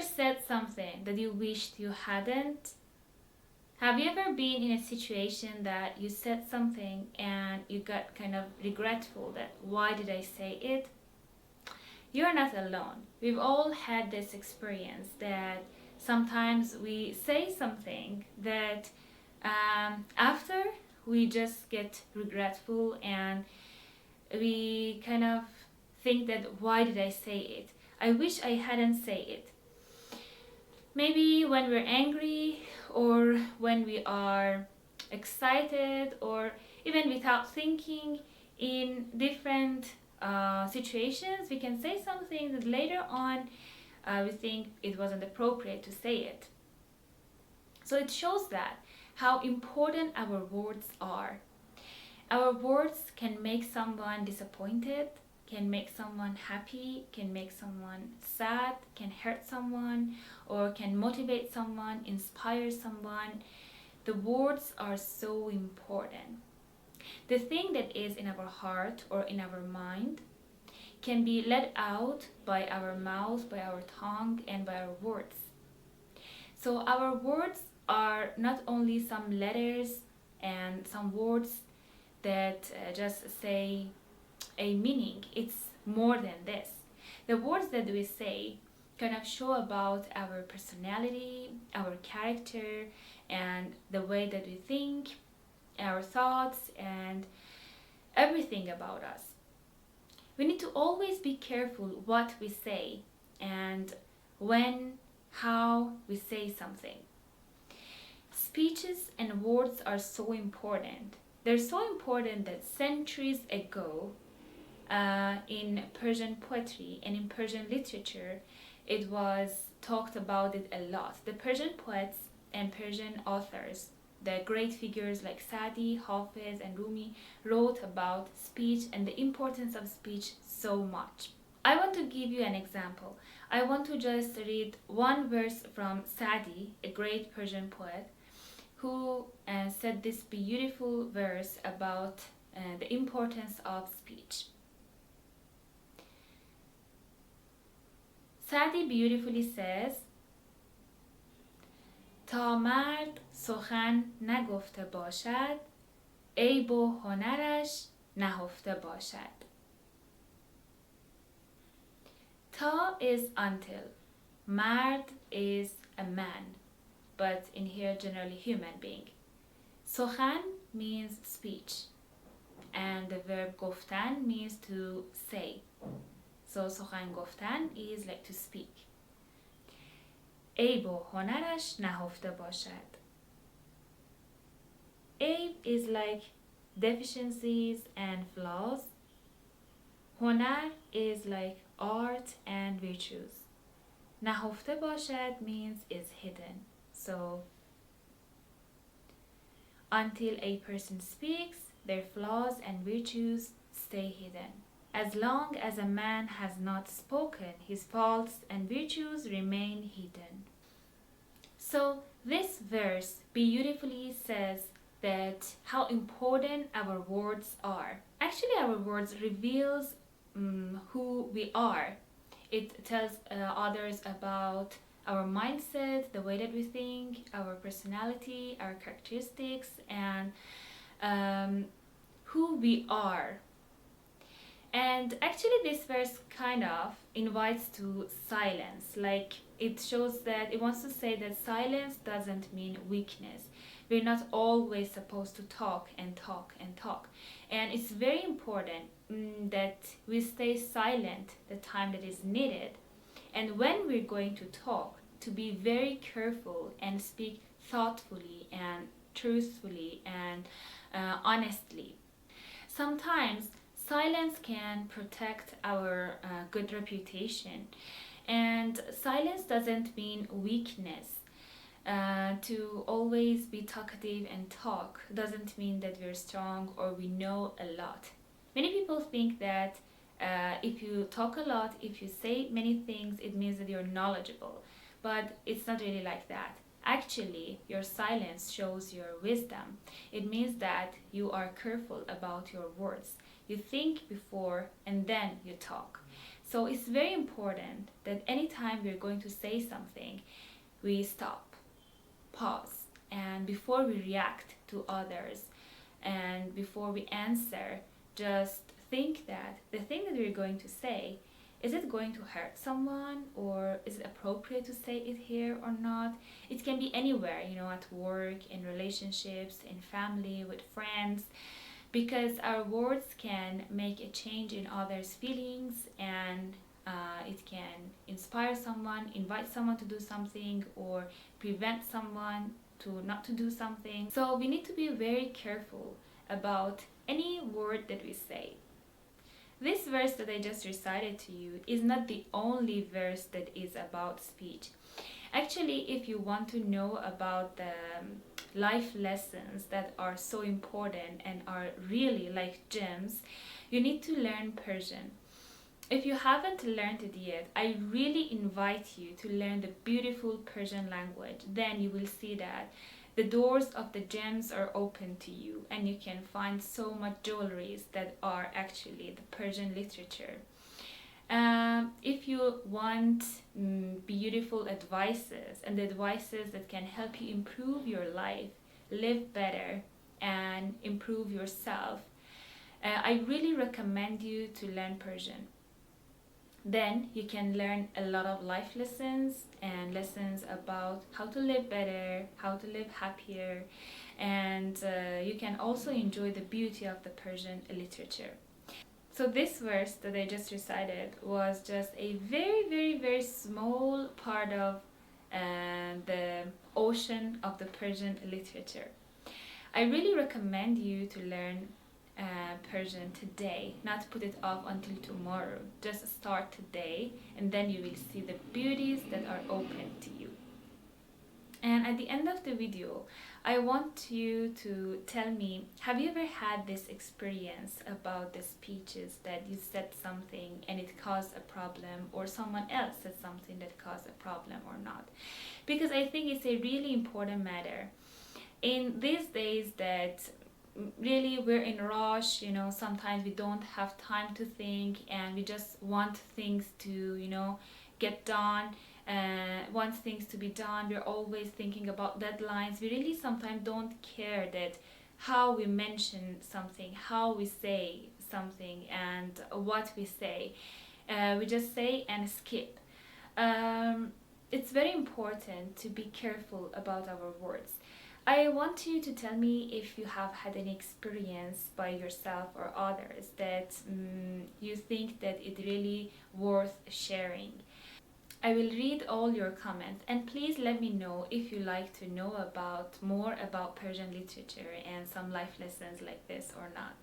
ever said something that you wished you hadn't? Have you ever been in a situation that you said something and you got kind of regretful that why did I say it? You're not alone. We've all had this experience that sometimes we say something that after we just get regretful and we kind of think that why did I say it? I wish I hadn't said it. Maybe when we're angry or when we are excited or even without thinking in different situations, we can say something that later on we think it wasn't appropriate to say it. So it shows that how important our words are. Our words can make someone disappointed, can make someone happy, can make someone sad, can hurt someone, or can motivate someone, inspire someone. The words are so important. The thing that is in our heart or in our mind can be let out by our mouth, by our tongue, and by our words. So our words are not only some letters and some words that just say a meaning. It's more than this. The words that we say kind of show about our personality, our character, and the way that we think, our thoughts, and everything about us. We need to always be careful what we say and when, how we say something. Speeches and words are so important. They're so important that centuries ago, in Persian poetry and in Persian literature, it was talked about it a lot. The Persian poets and Persian authors, the great figures like Sadi, Hafiz, and Rumi, wrote about speech and the importance of speech so much. I want to give you an example. I want to just read one verse from Sadi, a great Persian poet, who said this beautiful verse about the importance of speech. Sadi beautifully says, تا مرد سخن نگفته باشد عیب و هنرش نهفته باشد. تا is until. Mard is a man, but in here generally human being. سخن means speech, and the verb گفتن means to say. So سخن گفتن is like to speak. عیب و هنرش نهفته باشد. عیب is like deficiencies and flaws. هنر is like art and virtues. نهفته باشد means is hidden. So until a person speaks, their flaws and virtues stay hidden. As long as a man has not spoken, his faults and virtues remain hidden. So this verse beautifully says that how important our words are. Actually, our words reveals who we are. It tells others about our mindset, the way that we think, our personality, our characteristics, and who we are. And actually this verse kind of invites to silence. Like it shows that it wants to say that silence doesn't mean weakness. We're not always supposed to talk and talk and talk. And it's very important that we stay silent the time that is needed. And when we're going to talk, to be very careful and speak thoughtfully and truthfully and honestly. Sometimes silence can protect our good reputation, and silence doesn't mean weakness. To always be talkative and talk doesn't mean that we're strong or we know a lot. Many people think that if you talk a lot, if you say many things, it means that you're knowledgeable, but it's not really like that. Actually, your silence shows your wisdom. It means that you are careful about your words. You think before and then you talk. So it's very important that anytime we're going to say something, we stop, pause, and before we react to others and before we answer, just think that the thing that we're going to say, is it going to hurt someone, or is it appropriate to say it here or not? It can be anywhere, at work, in relationships, in family, with friends, because our words can make a change in others' feelings, and it can inspire someone, invite someone to do something, or prevent someone to not to do something. So we need to be very careful about any word that we say. This verse that I just recited to you is not the only verse that is about speech. Actually, if you want to know about the life lessons that are so important and are really like gems, you need to learn Persian. If you haven't learned it yet, I really invite you to learn the beautiful Persian language. Then you will see that the doors of the gems are open to you, and you can find so much jewelries that are actually the Persian literature. If you want beautiful advices and advices that can help you improve your life, live better, and improve yourself, I really recommend you to learn Persian. Then you can learn a lot of life lessons and lessons about how to live better, how to live happier, and you can also enjoy the beauty of the Persian literature. So this verse that I just recited was just a very, very, very small part of the ocean of the Persian literature. I really recommend you to learn Persian today, not put it off until tomorrow. Just start today, and then you will see the beauties that are open to you. And at the end of the video, I want you to tell me, have you ever had this experience about the speeches that you said something and it caused a problem, or someone else said something that caused a problem or not? Because I think it's a really important matter. In these days that really we're in a rush, sometimes we don't have time to think, and we just want things to, get done, want things to be done. We're always thinking about deadlines. We really sometimes don't care that how we mention something, how we say something, and what we say. We just say and skip. It's very important to be careful about our words. I want you to tell me if you have had any experience by yourself or others that you think that it really worth sharing. I will read all your comments, and please let me know if you like to know about more about Persian literature and some life lessons like this or not.